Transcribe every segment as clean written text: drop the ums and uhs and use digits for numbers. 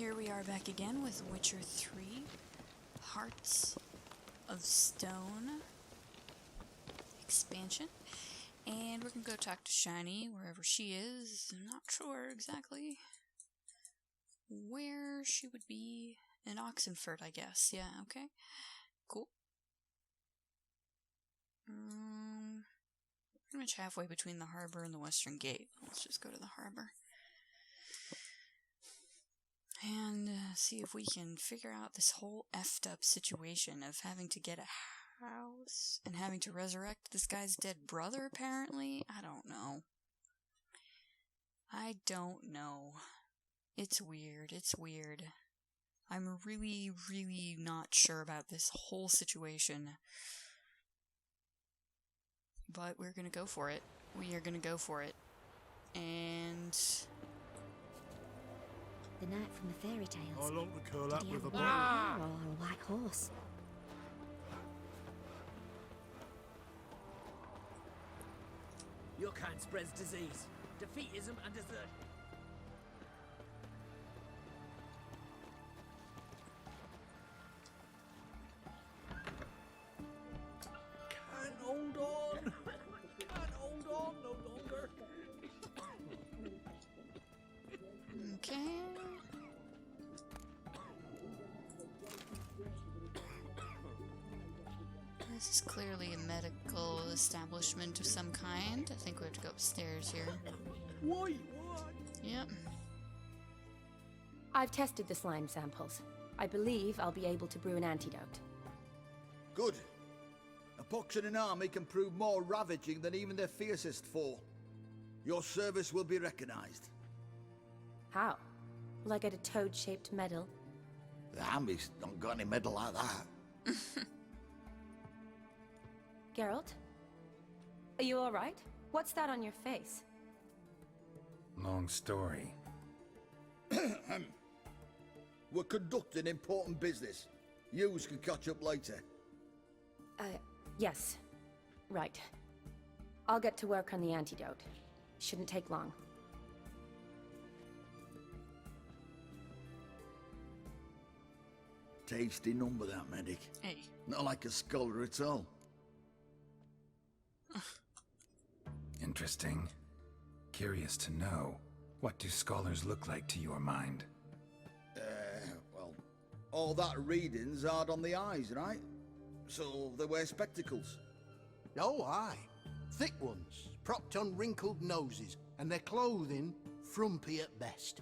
Here we are back again with Witcher 3, Hearts of Stone expansion. And we're going to go talk to Shiny, wherever she is. I'm not sure exactly where she would be. In Oxenford, I guess. Yeah, okay. Cool. Pretty much halfway between the harbor and the western gate. Let's just go to the harbor. And see if we can figure out this whole effed up situation of having to get a house and having to resurrect this guy's dead brother, apparently. I don't know. It's weird. I'm really not sure about this whole situation. But we're gonna go for it. We are gonna go for it. And... the knight from the fairy tales. I long to curl up with a bottle. Or a white horse. Your kind spreads disease, defeatism and desertion. Can't hold on. Can't hold on no longer. okay. This is clearly a medical establishment of some kind. I think we have to go upstairs here. Wait, what? Yep. I've tested the slime samples. I believe I'll be able to brew an antidote. Good. A pox in an army can prove more ravaging than even their fiercest foe. Your service will be recognized. How? Will I get a toad-shaped medal? The army's not got any medal like that. Geralt? Are you alright? What's that on your face? Long story. We're conducting important business. Yous can catch up later. Yes. Right. I'll get to work on the antidote. Shouldn't take long. Tasty number, that medic. Hey. Not like a scholar at all. Interesting. Curious to know, what do scholars look like to your mind? Well, all that reading's hard on the eyes, right? So they wear spectacles. Oh, aye. Thick ones, propped on wrinkled noses, and their clothing frumpy at best.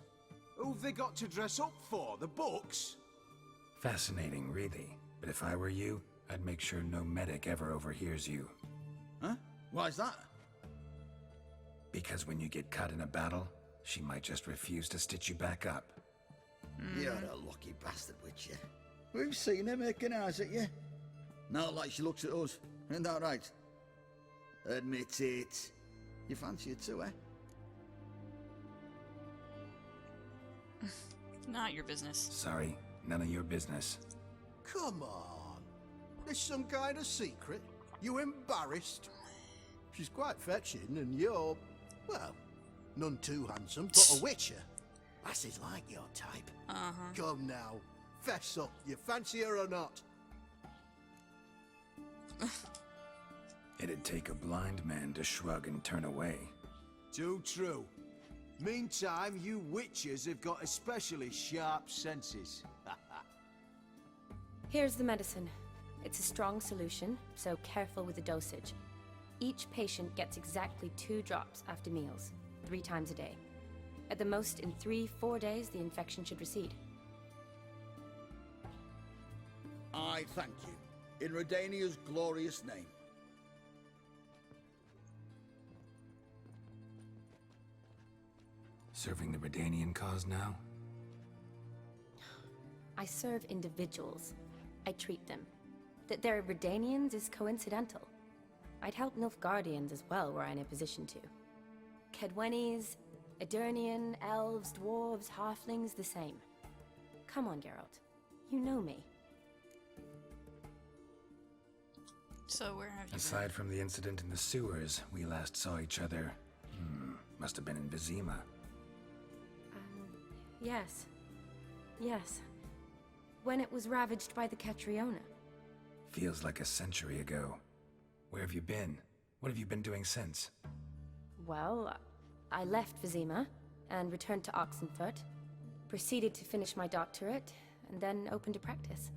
Who've they got to dress up for? The books? Fascinating, really. But if I were you, I'd make sure no medic ever overhears you. Huh? Why's that? Because when you get caught in a battle, she might just refuse to stitch you back up. You're a lucky bastard, Witcher. We've seen her making eyes at you. Not like she looks at us. Isn't that right? Admit it. You fancy her too, eh? Not your business. Sorry, none of your business. Come on. There's some kind of secret. You embarrassed? She's quite fetching, and you're, well, none too handsome, but a witcher. Lasses like your type. Come now, fess up. You fancy her or not? It'd take a blind man to shrug and turn away. Too true. Meantime, you witches have got especially sharp senses. Here's the medicine. It's a strong solution, so careful with the dosage. Each patient gets exactly 2 drops after meals, 3 times a day. At the most, in 3-4 days, the infection should recede. I thank you. In Redania's glorious name. Serving the Redanian cause now? I serve individuals. I treat them. That they're Redanians is coincidental. I'd help Nilfgaardians as well were I in a position to. Kedwenis, Edirnian, elves, dwarves, halflings, the same. Come on, Geralt. You know me. So where have you Aside from the incident in the sewers, we last saw each other. Must have been in Vizima. Yes. Yes. When it was ravaged by the Catriona. Feels like a century ago. Where have you been? What have you been doing since? Well, I left Vizima and returned to Oxenfurt, proceeded to finish my doctorate, and then opened a practice.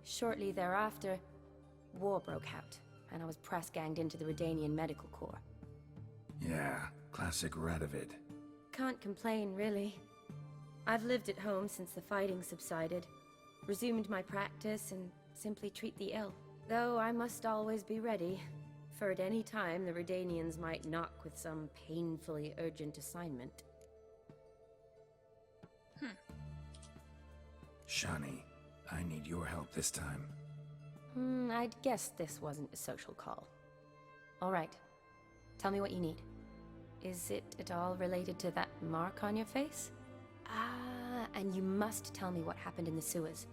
Shortly thereafter, war broke out, and I was press-ganged into the Redanian Medical Corps. Yeah, classic Radovid. Can't complain, really. I've lived at home since the fighting subsided, resumed my practice, and simply treat the ill. Though I must always be ready, for at any time the Redanians might knock with some painfully urgent assignment. Shani, I need your help this time. I'd guess this wasn't a social call. All right. Tell me what you need. Is it at all related to that mark on your face? Ah, and you must tell me what happened in the sewers.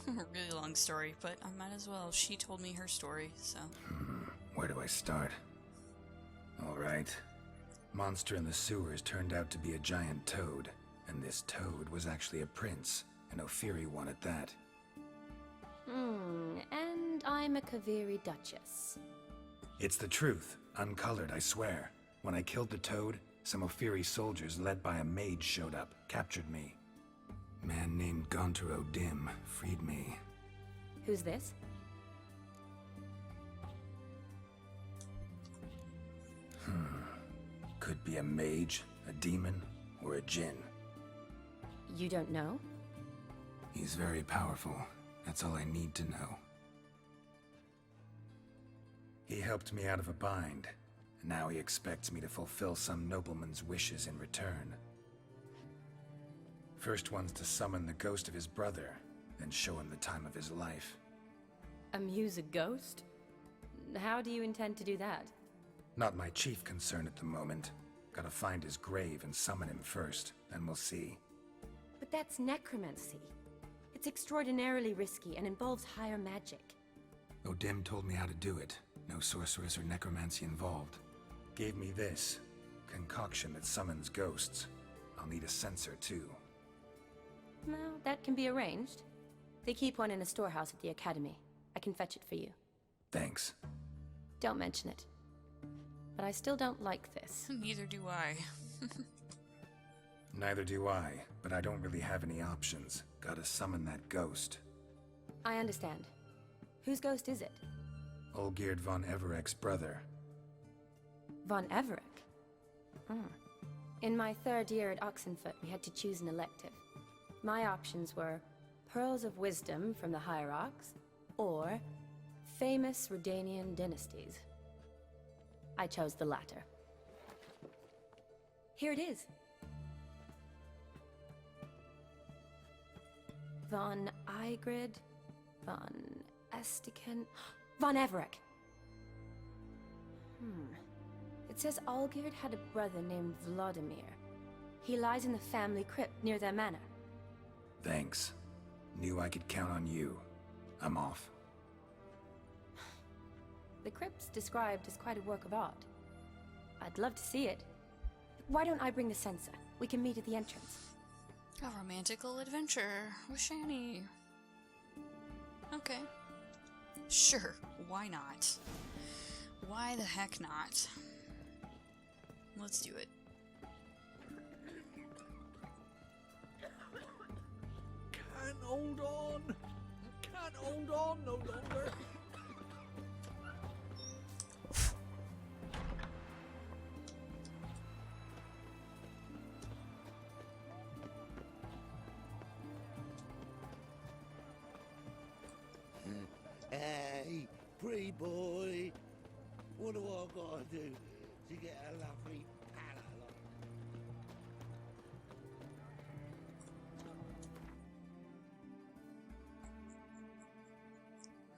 Really long story, but I might as well. She told me her story, so... Where do I start? Alright. Monster in the sewers turned out to be a giant toad, and this toad was actually a prince, an Ophiri one at that. And I'm a Kaviri Duchess. It's the truth, uncolored, I swear. When I killed the toad, some Ophiri soldiers led by a mage showed up, captured me. Man named Gontaro Dim freed me. Who's this? Could be a mage, a demon, or a djinn. You don't know? He's very powerful. That's all I need to know. He helped me out of a bind, and now he expects me to fulfill some nobleman's wishes in return. First one's to summon the ghost of his brother, then show him the time of his life. Amuse a ghost? How do you intend to do that? Not my chief concern at the moment. Gotta find his grave and summon him first, then we'll see. But that's necromancy. It's extraordinarily risky and involves higher magic. Odim told me how to do it. No sorceress or necromancy involved. Gave me this concoction that summons ghosts. I'll need a censer too. Well, that can be arranged. They keep one in a storehouse at the academy. I can fetch it for you. Thanks. Don't mention it. But I still don't like this. Neither do I. Neither do I, but I don't really have any options. Gotta summon that ghost. I understand. Whose ghost is it? Olgierd von Everek's brother. Von Everek? In my third year at Oxenfurt, we had to choose an elective. My options were Pearls of Wisdom from the Hierarchs, or Famous Redanian Dynasties. I chose the latter. Here it is. Von Igrid, Von Estiken, Von Everek. It says Olgierd had a brother named Vlodimir. He lies in the family crypt near their manor. Thanks. Knew I could count on you. I'm off. The crypt's described as quite a work of art. I'd love to see it. Why don't I bring the censer? We can meet at the entrance. A romantical adventure with Shani. Okay. Sure, why not? Why the heck not? Let's do it. Can't hold on. Can't hold on no longer. Hey, pretty boy. What do I gotta do to get a lovely pal along?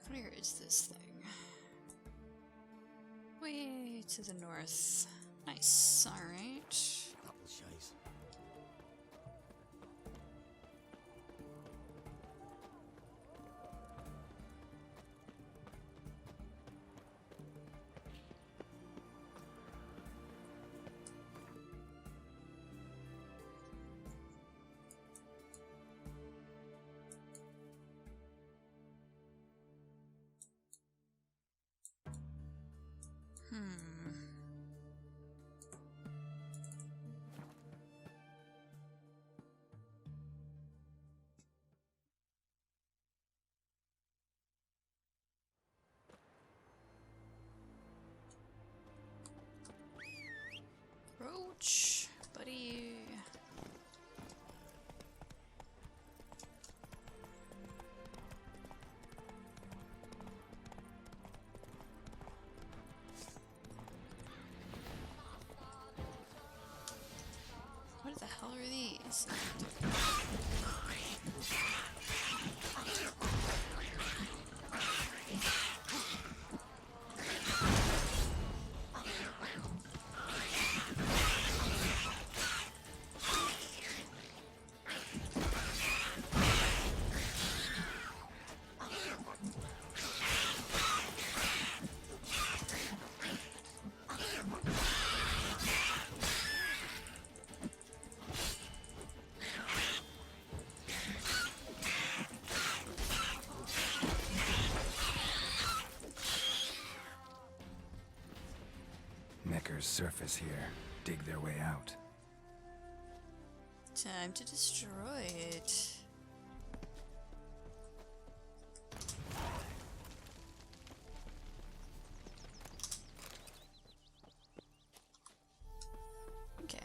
Where is this thing? Way to the north. Nice. Alright. Couple shays. Roach, buddy. What the hell are these? Necker's surface here. Dig their way out. Time to destroy it. Okay.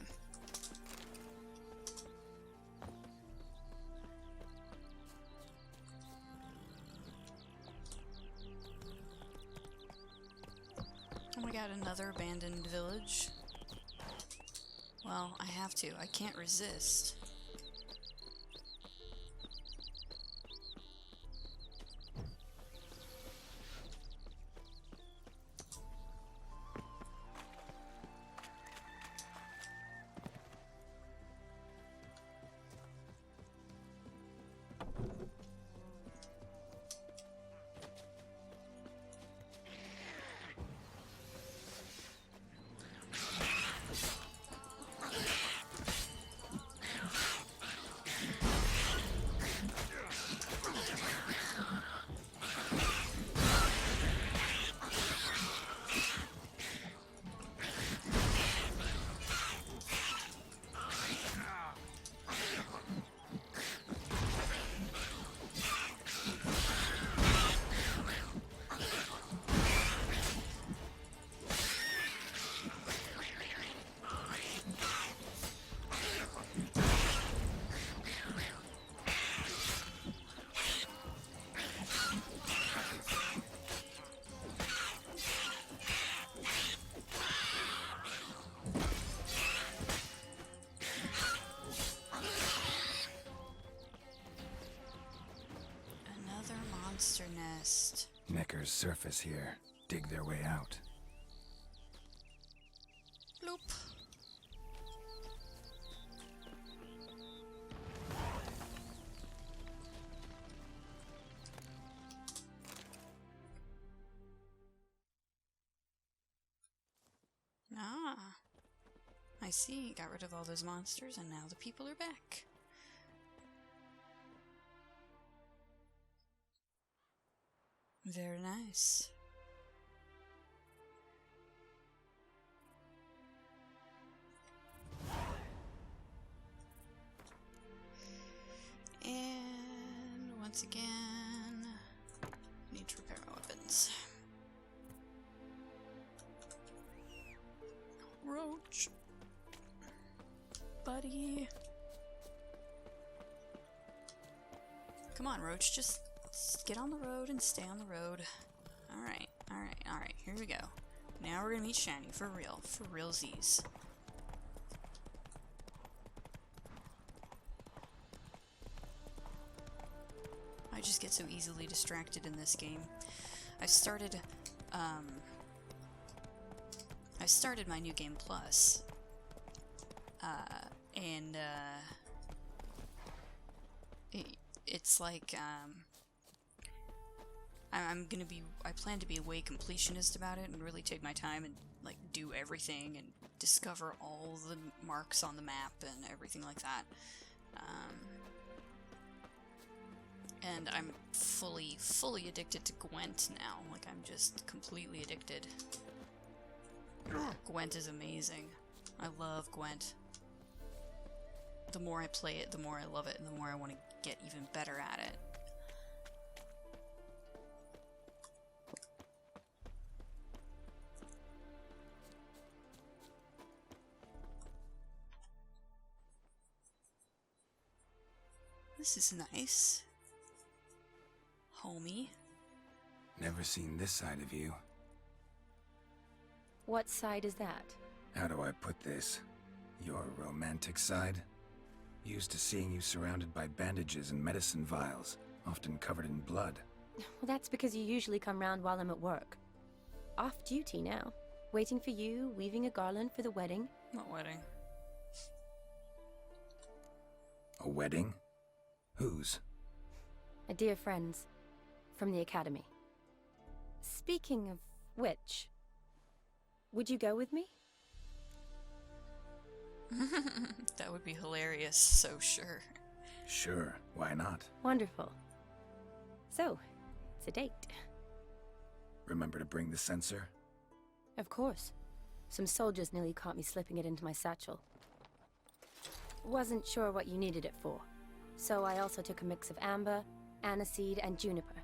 Oh my god, another abandoned village. Well, I have to. I can't resist. Monster nest. Necker's surface here. Dig their way out. Bloop. Ah. I see. Got rid of all those monsters and now the people are back. Very nice. And once again, need to repair my weapons. Roach. Buddy. Come on, Roach, just get on the road and stay on the road. Alright, alright, alright, here we go. Now we're gonna meet Shani, for realsies. I just get so easily distracted in this game. I started my new game plus, and it's like I plan to be a way completionist about it and really take my time and like do everything and discover all the marks on the map and everything like that. And I'm fully addicted to Gwent now. Like, I'm just completely addicted. Gwent is amazing. I love Gwent. The more I play it, the more I love it, and the more I want to get even better at it. This is nice. Homie. Never seen this side of you. What side is that? How do I put this? Your romantic side? Used to seeing you surrounded by bandages and medicine vials, often covered in blood. Well, that's because you usually come round while I'm at work. Off duty now. Waiting for you, weaving a garland for the wedding. What wedding? A wedding? Whose? A dear friend's. From the academy. Speaking of which, would you go with me? That would be hilarious, so sure. Sure, why not? Wonderful. So, it's a date. Remember to bring the censer? Of course. Some soldiers nearly caught me slipping it into my satchel. Wasn't sure what you needed it for, so I also took a mix of amber, aniseed, and juniper.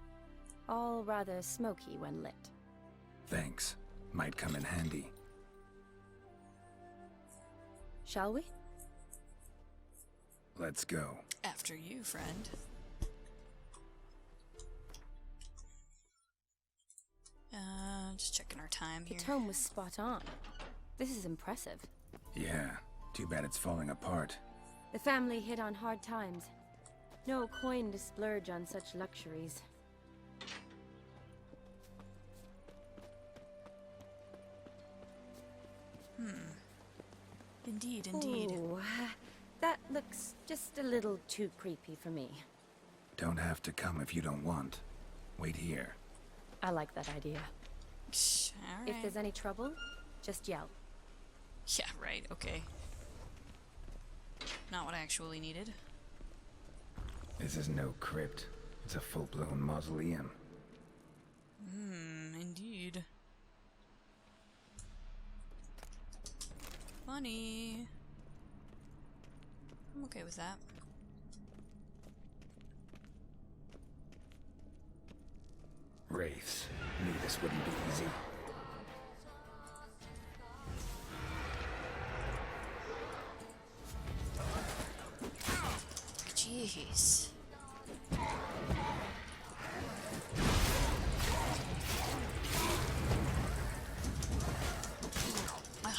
All rather smoky when lit. Thanks. Might come in handy. Shall we? Let's go. After you, friend. Just checking our time The here. tome was spot on. This is impressive. Yeah, too bad it's falling apart. The family hit on hard times. No coin to splurge on such luxuries. Indeed, indeed. Ooh, that looks just a little too creepy for me. Don't have to come if you don't want. Wait here. I like that idea. Alright. If there's any trouble, just yell. Yeah, right, okay. Not what I actually needed. This is no crypt. It's a full-blown mausoleum. Indeed. Funny. I'm okay with that. Wraiths. Knew this wouldn't be easy. Jeez. Ugh.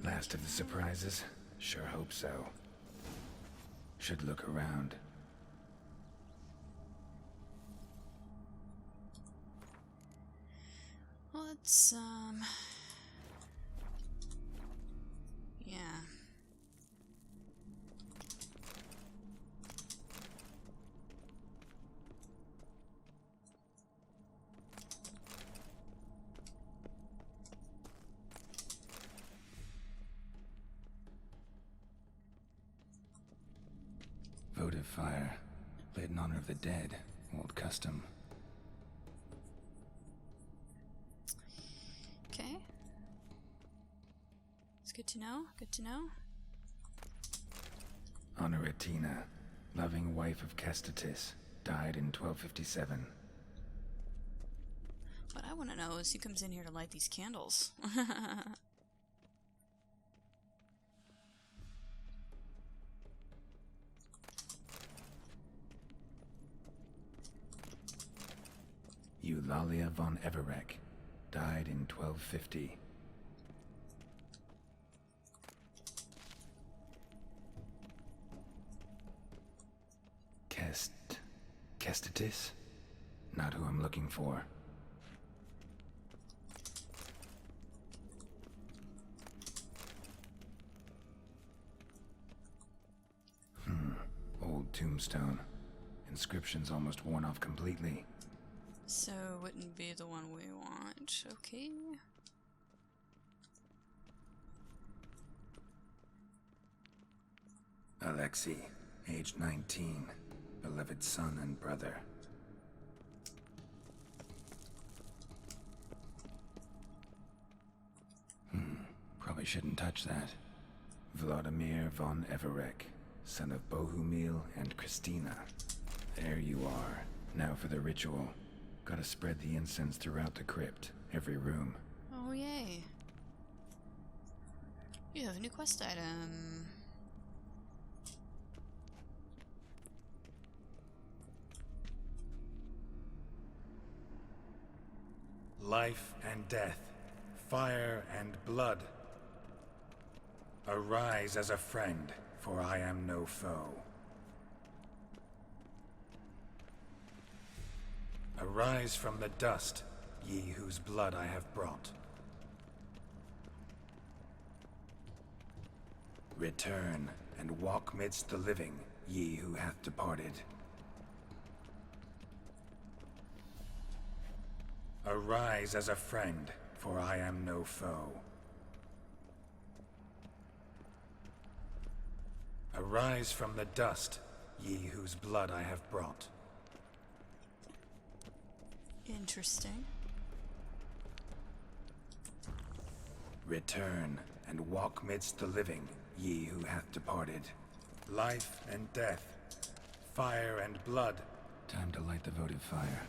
Last of the surprises? Sure hope so. Should look around. Let's, yeah. Votive fire. Lit in honor of the dead. Old custom. Okay. It's good to know. Good to know. Honoratina, loving wife of Kestatis, died in 1257. What I want to know is who comes in here to light these candles. Eulalia von Everek, died in 1250. Kestatis? Not who I'm looking for. tombstone. Inscription's almost worn off completely. So it wouldn't be the one we want. Okay. Alexei, age 19, beloved son and brother. Probably shouldn't touch that. Vlodimir von Everek, son of Bohumil and Christina. There you are. Now for the ritual. Gotta spread the incense throughout the crypt, every room. Oh, yay. You have a new quest item. Life and death, fire and blood. Arise as a friend, for I am no foe. Arise from the dust, ye whose blood I have brought. Return, and walk midst the living, ye who hath departed. Arise as a friend, for I am no foe. Arise from the dust, ye whose blood I have brought. Interesting. Return, and walk midst the living, ye who hath departed. Life and death, fire and blood. Time to light the votive fire.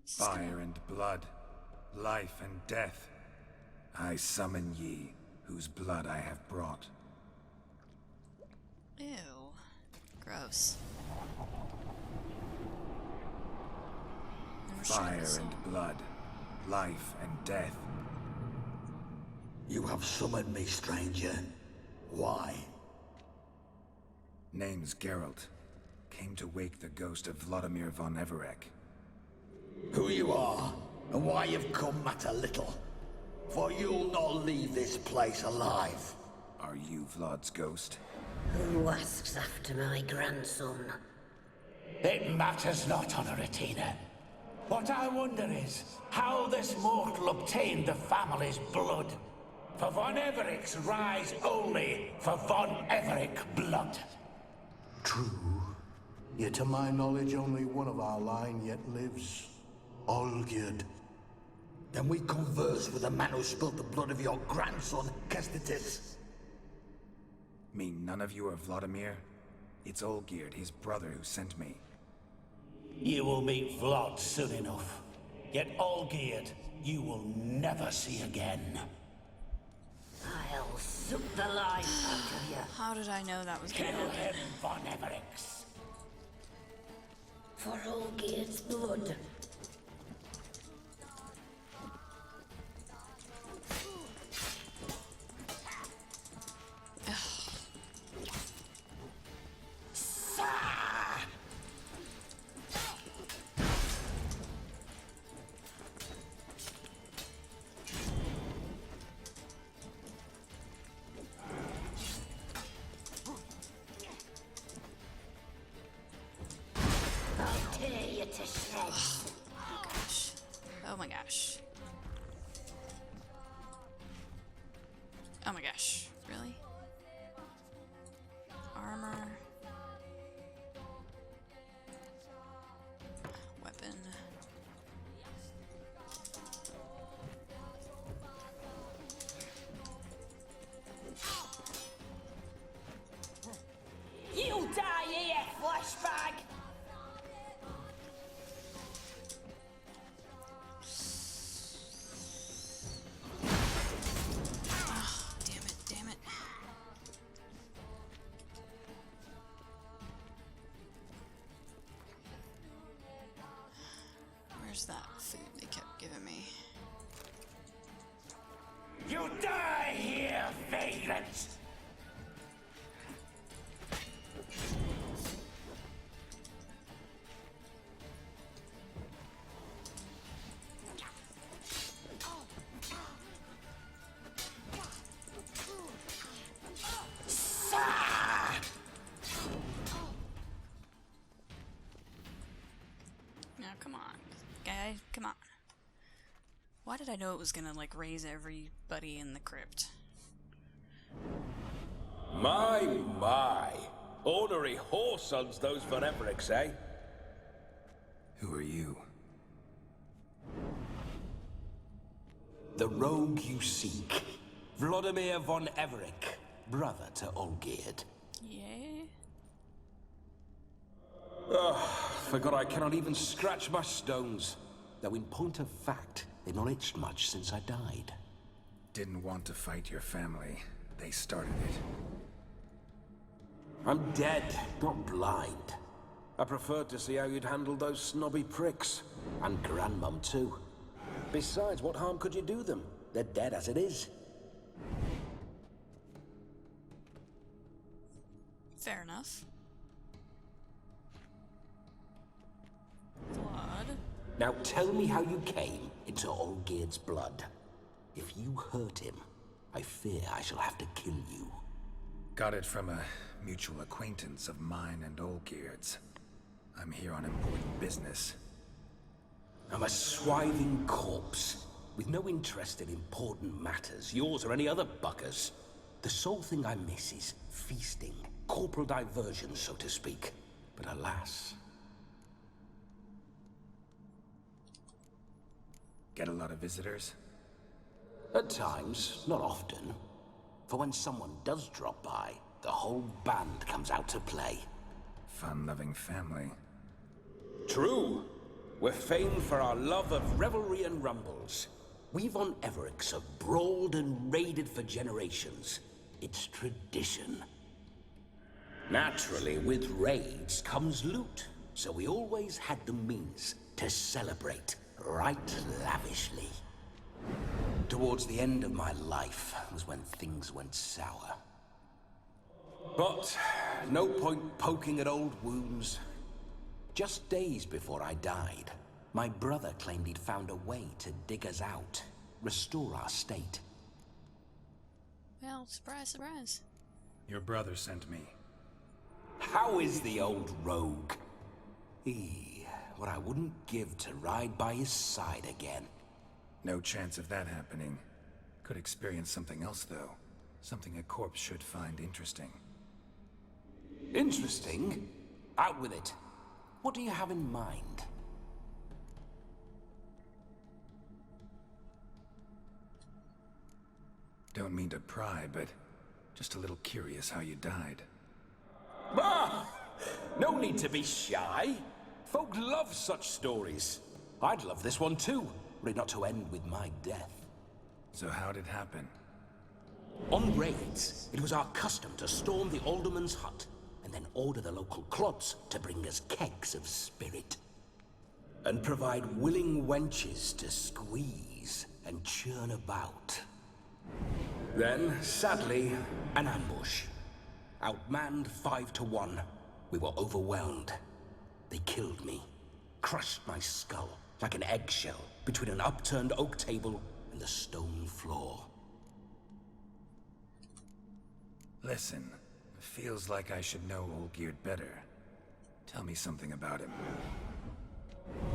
Fire and blood, life and death, I summon ye, whose blood I have brought. Ew. Gross. Never tried Fire this and song. blood, life and death. You have summoned me, stranger. Why? Name's Geralt. Came to wake the ghost of Vlodimir von Everek. Who you are, and why you've come matter little. For you'll not leave this place alive. Are you Vlod's ghost? Who asks after my grandson? It matters not, Honoratina. What I wonder is how this mortal obtained the family's blood. For von Everek's rise only for von Everek blood. True. Yet to my knowledge, only one of our line yet lives. Olgierd. Then we converse with the man who spilled the blood of your grandson, Kestitis. Mean none of you are Vlodimir? It's Olgierd, his brother, who sent me. You will meet Vlad soon enough. Yet Olgierd, you will never see again. I'll suck the life out of you. How did I know that was Kill gonna happen? him, von Evereks. For Olgierd's blood. I'll tear you to shreds. Oh gosh. Oh my gosh. Oh my gosh. Really? Armor. Weapon. You die here, flashbag! Damn it, damn it. Where's that food they kept giving me? You die here, vagrant! Now, come on, guy, come on. Why did I know it was gonna, like, raise everybody in the crypt? My. Ornery whoresons those Vereverics, eh? Who are you? The rogue you seek. Vlodimir von Everick, brother to Olgierd. Yeah? Forgot I cannot even scratch my stones. Though in point of fact, they've not itched much since I died. Didn't want to fight your family. They started it. I'm dead, not blind. I preferred to see how you'd handled those snobby pricks. And Grandmum, too. Besides, what harm could you do them? They're dead as it is. Fair enough. Blood. Now tell me how you came into Olgierd's blood. If you hurt him, I fear I shall have to kill you. Got it from a mutual acquaintance of mine and Olgierd's. I'm here on important business. I'm a swiving corpse, with no interest in important matters, yours or any other buckers. The sole thing I miss is feasting, corporal diversion, so to speak. But alas... Get a lot of visitors? At times, not often. For when someone does drop by, the whole band comes out to play. Fun-loving family. True. We're famed for our love of revelry and rumbles. We Von Evericks have brawled and raided for generations. It's tradition. Naturally, with raids comes loot, so we always had the means to celebrate right lavishly. Towards the end of my life was when things went sour. But no point poking at old wounds. Just days before I died, my brother claimed he'd found a way to dig us out, restore our state. Well, surprise, surprise. Your brother sent me. How is the old rogue? What I wouldn't give to ride by his side again. No chance of that happening. Could experience something else, though. Something a corpse should find interesting. Interesting? Out with it. What do you have in mind? Don't mean to pry, but just a little curious how you died. Ah! No need to be shy. Folk love such stories. I'd love this one too, were it not to end with my death. So how'd it happen? On raids, it was our custom to storm the alderman's hut, and then order the local clods to bring us kegs of spirit. And provide willing wenches to squeeze and churn about. Then, sadly, an ambush. Outmanned 5 to 1, we were overwhelmed. They killed me, crushed my skull like an eggshell between an upturned oak table and the stone floor. Listen, feels like I should know Olgierd better. Tell me something about him.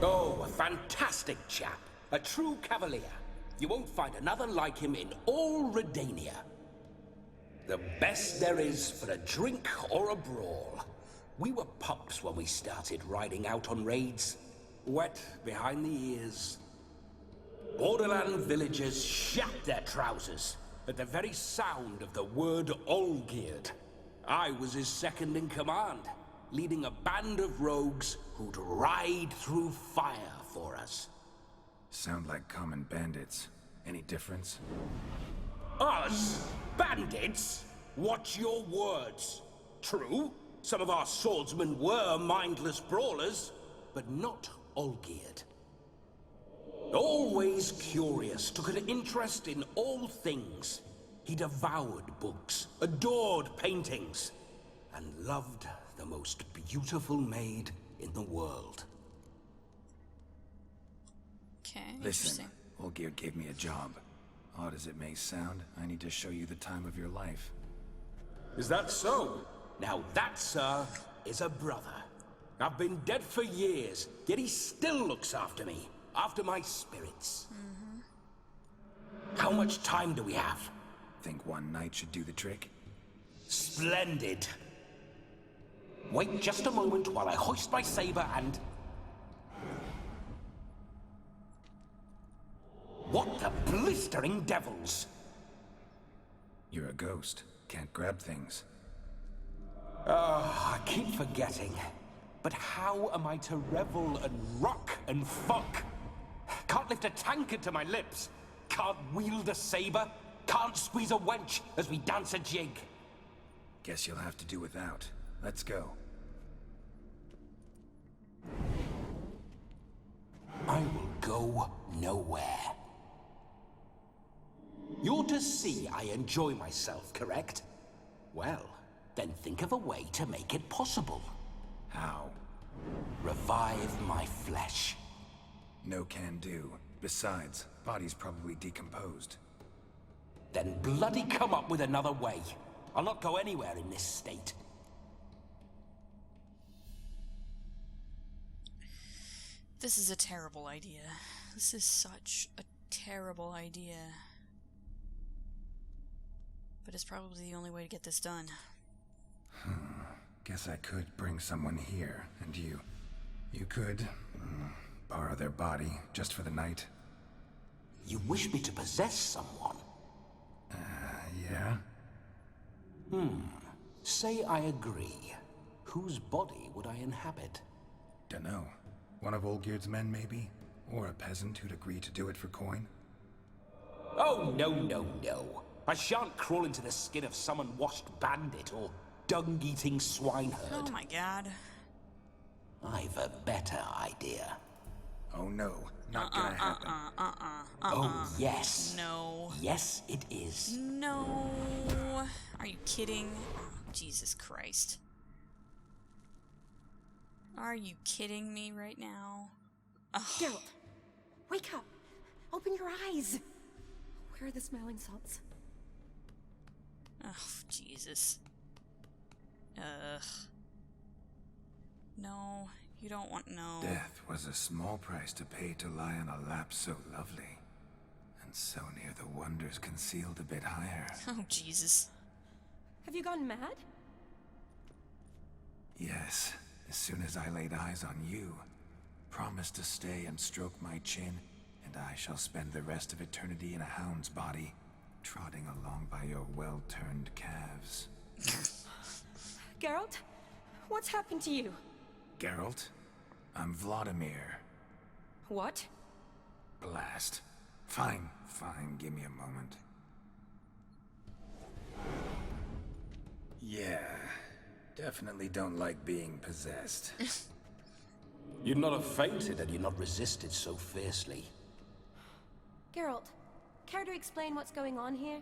Oh, a fantastic chap. A true cavalier. You won't find another like him in all Redania. The best there is for a drink or a brawl. We were pups when we started riding out on raids. Wet behind the ears. Borderland villagers shat their trousers at the very sound of the word Olgierd. I was his second in command, leading a band of rogues who'd ride through fire for us. Sound like common bandits. Any difference? Us? Bandits? Watch your words. True, some of our swordsmen were mindless brawlers, but not Olgierd. Always curious, took an interest in all things. He devoured books, adored paintings, and loved the most beautiful maid in the world. Okay, Listen, interesting. Olgierd gave me a job. Odd as it may sound, I need to show you the time of your life. Is that so? Now that, sir, is a brother. I've been dead for years, yet he still looks after me, after my spirits. How much time do we have? Think one night should do the trick? Splendid. Wait just a moment while I hoist my saber and... What the blistering devils? You're a ghost. Can't grab things. I keep forgetting. But how am I to revel and rock and fuck? Can't lift a tankard to my lips. Can't wield a saber. Can't squeeze a wench as we dance a jig. Guess you'll have to do without. Let's go. I will go nowhere. You're to see I enjoy myself, correct? Well, then think of a way to make it possible. How? Revive my flesh. No can do. Besides, body's probably decomposed. Then bloody come up with another way. I'll not go anywhere in this state. This is a terrible idea. This is such a terrible idea. But it's probably the only way to get this done. Guess I could bring someone here, and you could borrow their body just for the night. You wish me to possess someone? Yeah? Say I agree. Whose body would I inhabit? Dunno. One of Olgierd's men, maybe? Or a peasant who'd agree to do it for coin? Oh, no, no, no. I shan't crawl into the skin of some unwashed bandit or dung-eating swineherd. Oh my god. I've a better idea. Oh no, not gonna happen. Oh, yes. No. Yes, it is. No. Are you kidding? Oh, Jesus Christ. Are you kidding me right now? Ugh. Geralt, wake up. Open your eyes. Where are the smelling salts? Oh, Jesus. Ugh. No, you don't want no. Death was a small price to pay to lie on a lap so lovely, and so near the wonders concealed a bit higher. Oh, Jesus. Have you gone mad? Yes, as soon as I laid eyes on you, promised to stay and stroke my chin, and I shall spend the rest of eternity in a hound's body, trotting along by your well-turned calves. Geralt, what's happened to you? Geralt, I'm Vlodimir. What? Blast. Fine, give me a moment. Yeah, definitely don't like being possessed. You'd not have fainted had you not resisted so fiercely. Geralt, care to explain what's going on here?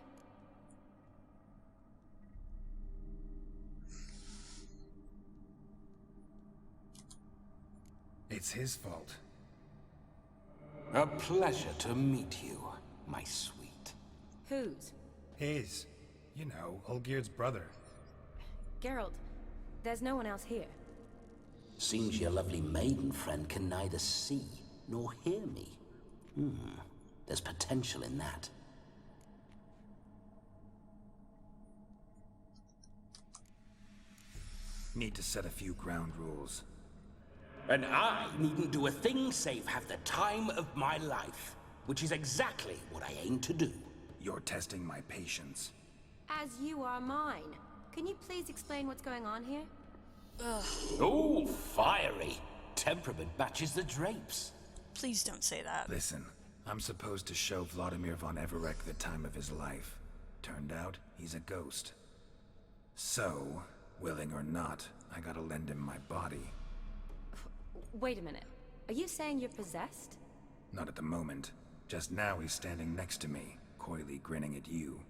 It's his fault. A pleasure to meet you, my sweet. Whose? His. You know, Olgierd's brother. Geralt, there's no one else here. Seems your lovely maiden friend can neither see nor hear me. There's potential in that. Need to set a few ground rules. And I needn't do a thing save have the time of my life, which is exactly what I aim to do. You're testing my patience. As you are mine. Can you please explain what's going on here? Oh, fiery. Temperament matches the drapes. Please don't say that. Listen, I'm supposed to show Vlodimir von Everec the time of his life. Turned out, he's a ghost. So, willing or not, I gotta lend him my body. Wait a minute. Are you saying you're possessed? Not at the moment. Just now he's standing next to me, coyly grinning at you.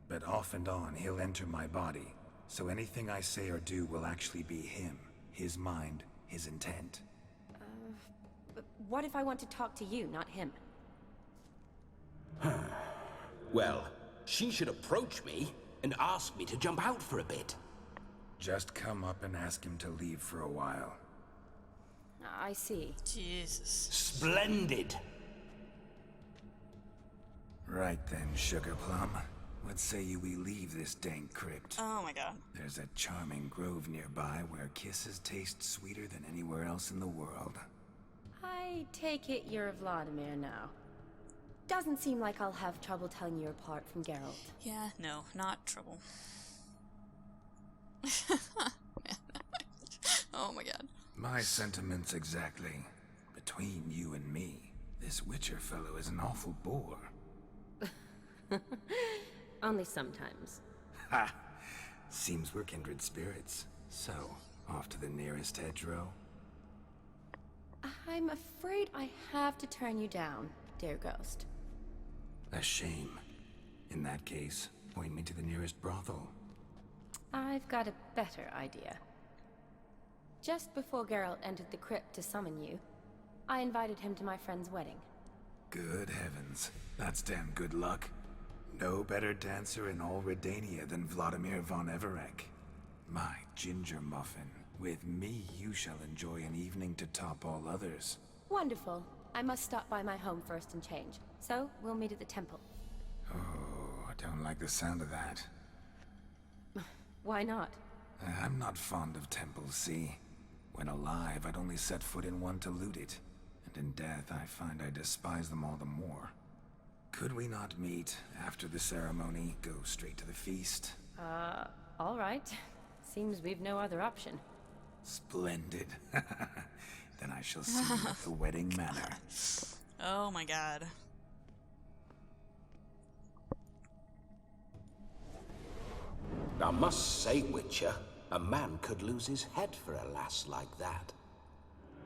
But off and on, he'll enter my body, so anything I say or do will actually be him, his mind, his intent. But what if I want to talk to you, not him? Well, she should approach me and ask me to jump out for a bit. Just come up and ask him to leave for a while. I see. Jesus. Splendid! Right then, Sugar Plum. What say you we leave this dank crypt? Oh my god. There's a charming grove nearby where kisses taste sweeter than anywhere else in the world. I take it you're Vlodimir now. Doesn't seem like I'll have trouble telling you apart from Geralt. Yeah, no, not trouble. Oh my god. My sentiments exactly. Between you and me, this Witcher fellow is an awful bore. Only sometimes. Ha! Seems we're kindred spirits. So, off to the nearest hedgerow? I'm afraid I have to turn you down, dear ghost. A shame. In that case, point me to the nearest brothel. I've got a better idea. Just before Geralt entered the crypt to summon you, I invited him to my friend's wedding. Good heavens. That's damn good luck. No better dancer in all Redania than Vlodimir von Everec. My ginger muffin. With me, you shall enjoy an evening to top all others. Wonderful. I must stop by my home first and change. So, we'll meet at the temple. Oh, I don't like the sound of that. Why not? I'm not fond of temples, see? When alive, I'd only set foot in one to loot it. And in death, I find I despise them all the more. Could we not meet after the ceremony, go straight to the feast? All right. Seems we've no other option. Splendid. Then I shall see you at the wedding manor. Oh my god. I must say, Witcher, a man could lose his head for a lass like that.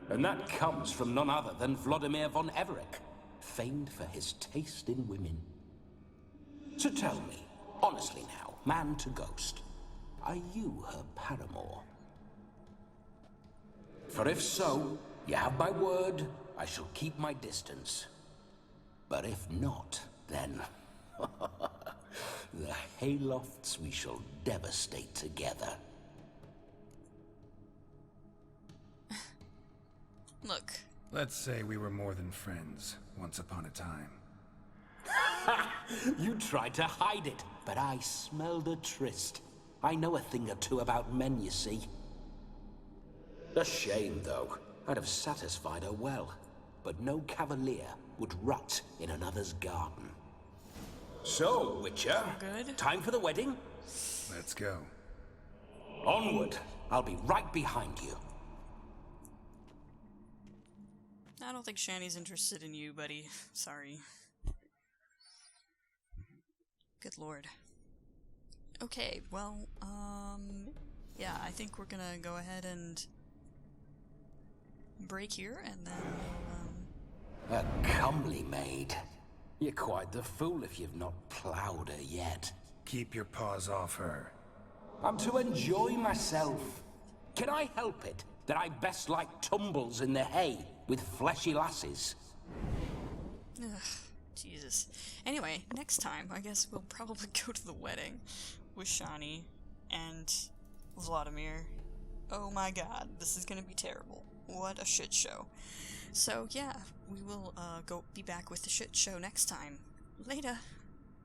And that comes from none other than Vlodimir von Everec, famed for his taste in women. So tell me, honestly now, man to ghost, are you her paramour? For if so, you have my word, I shall keep my distance. But if not, then the haylofts we shall devastate together. Look. Let's say we were more than friends, once upon a time. You tried to hide it, but I smelled a tryst. I know a thing or two about men, you see. A shame, though. I'd have satisfied her well. But no cavalier would rot in another's garden. So, Witcher, Good. time for the wedding? Let's go. Onward. I'll be right behind you. I don't think Shani's interested in you, buddy. Sorry. Good lord. Okay, well, yeah, I think we're gonna go ahead and break here, and then A comely maid. You're quite the fool if you've not ploughed her yet. Keep your paws off her. I'm to enjoy myself. Can I help it that I best like tumbles in the hay with fleshy lasses? Ugh, Jesus. Anyway, next time, I guess we'll probably go to the wedding with Shani and Vlodimir. Oh my god, this is gonna be terrible. What a shit show. So yeah, we will be back with the shit show next time. Later.